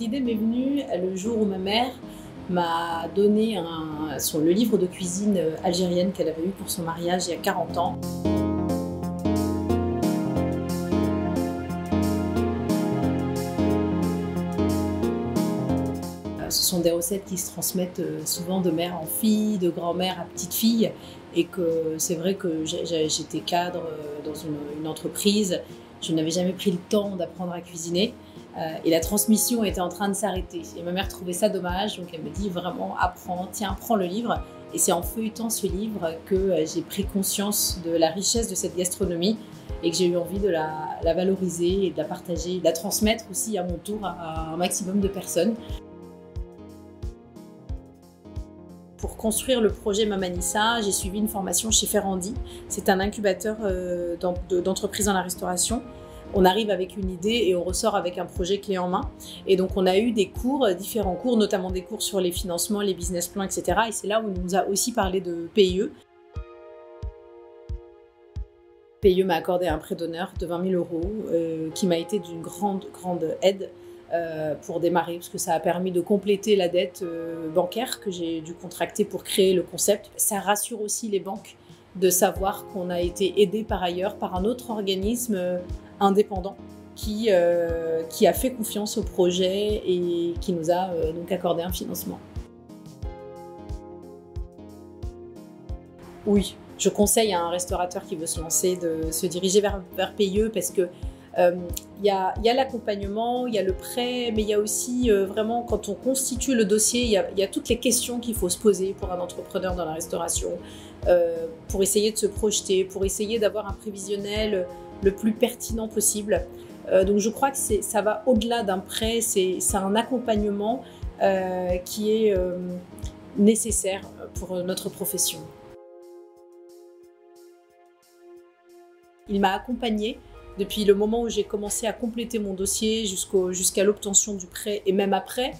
L'idée m'est venue le jour où ma mère m'a donné le livre de cuisine algérienne qu'elle avait eu pour son mariage il y a 40 ans. Ce sont des recettes qui se transmettent souvent de mère en fille, de grand-mère à petite fille, et que c'est vrai que j'étais cadre dans une entreprise. Je n'avais jamais pris le temps d'apprendre à cuisiner et la transmission était en train de s'arrêter. Et ma mère trouvait ça dommage, donc elle me dit vraiment apprends, tiens, prends le livre. Et c'est en feuilletant ce livre que j'ai pris conscience de la richesse de cette gastronomie et que j'ai eu envie de la valoriser et de la partager, de la transmettre aussi à mon tour à un maximum de personnes. Pour construire le projet Mamanissa, j'ai suivi une formation chez Ferrandi. C'est un incubateur d'entreprises dans la restauration. On arrive avec une idée et on ressort avec un projet clé en main. Et donc on a eu des cours, différents cours, notamment des cours sur les financements, les business plans, etc. Et c'est là où on nous a aussi parlé de PIE. PIE m'a accordé un prêt d'honneur de 20 000 € qui m'a été d'une grande aide. Pour démarrer, parce que ça a permis de compléter la dette bancaire que j'ai dû contracter pour créer le concept. Ça rassure aussi les banques de savoir qu'on a été aidé par ailleurs par un autre organisme indépendant qui a fait confiance au projet et qui nous a donc accordé un financement. Oui, je conseille à un restaurateur qui veut se lancer de se diriger vers PIE parce que y a l'accompagnement, il y a le prêt, mais il y a aussi vraiment quand on constitue le dossier, il y a toutes les questions qu'il faut se poser pour un entrepreneur dans la restauration, pour essayer de se projeter, pour essayer d'avoir un prévisionnel le plus pertinent possible. Donc je crois que ça va au-delà d'un prêt, c'est un accompagnement qui est nécessaire pour notre profession. Il m'a accompagnée depuis le moment où j'ai commencé à compléter mon dossier jusqu'à l'obtention du prêt et même après.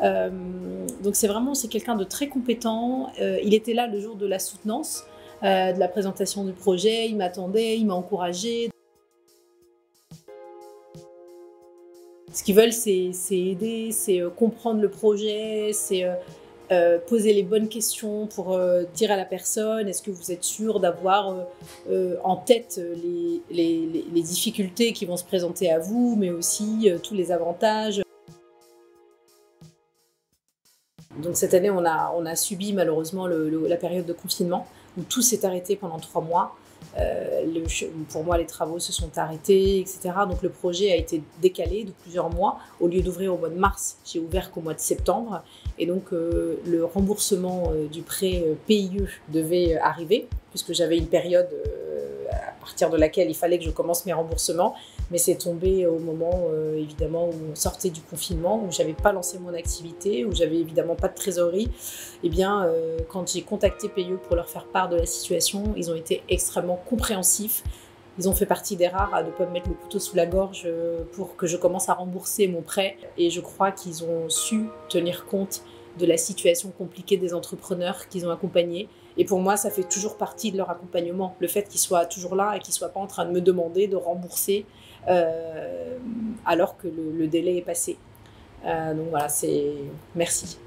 Donc c'est quelqu'un de très compétent. Il était là le jour de la soutenance, de la présentation du projet. Il m'attendait, il m'a encouragée. Ce qu'ils veulent, c'est aider, c'est comprendre le projet, c'est poser les bonnes questions pour dire à la personne est-ce que vous êtes sûr d'avoir en tête les difficultés qui vont se présenter à vous, mais aussi tous les avantages. Donc cette année, on a subi malheureusement la période de confinement où tout s'est arrêté pendant 3 mois. Pour moi, les travaux se sont arrêtés, etc. Donc le projet a été décalé de plusieurs mois. Au lieu d'ouvrir au mois de mars, j'ai ouvert qu'au mois de septembre. Et donc le remboursement du prêt PIE devait arriver, puisque j'avais une période à partir de laquelle il fallait que je commence mes remboursements. Mais c'est tombé au moment, évidemment, où on sortait du confinement, où je n'avais pas lancé mon activité, où j'avais évidemment pas de trésorerie. Eh bien, quand j'ai contacté PIE pour leur faire part de la situation, ils ont été extrêmement compréhensifs. Ils ont fait partie des rares à ne pas me mettre le couteau sous la gorge pour que je commence à rembourser mon prêt. Et je crois qu'ils ont su tenir compte de la situation compliquée des entrepreneurs qu'ils ont accompagnés. Et pour moi, ça fait toujours partie de leur accompagnement. Le fait qu'ils soient toujours là et qu'ils ne soient pas en train de me demander de rembourser alors que le délai est passé. Donc voilà, merci.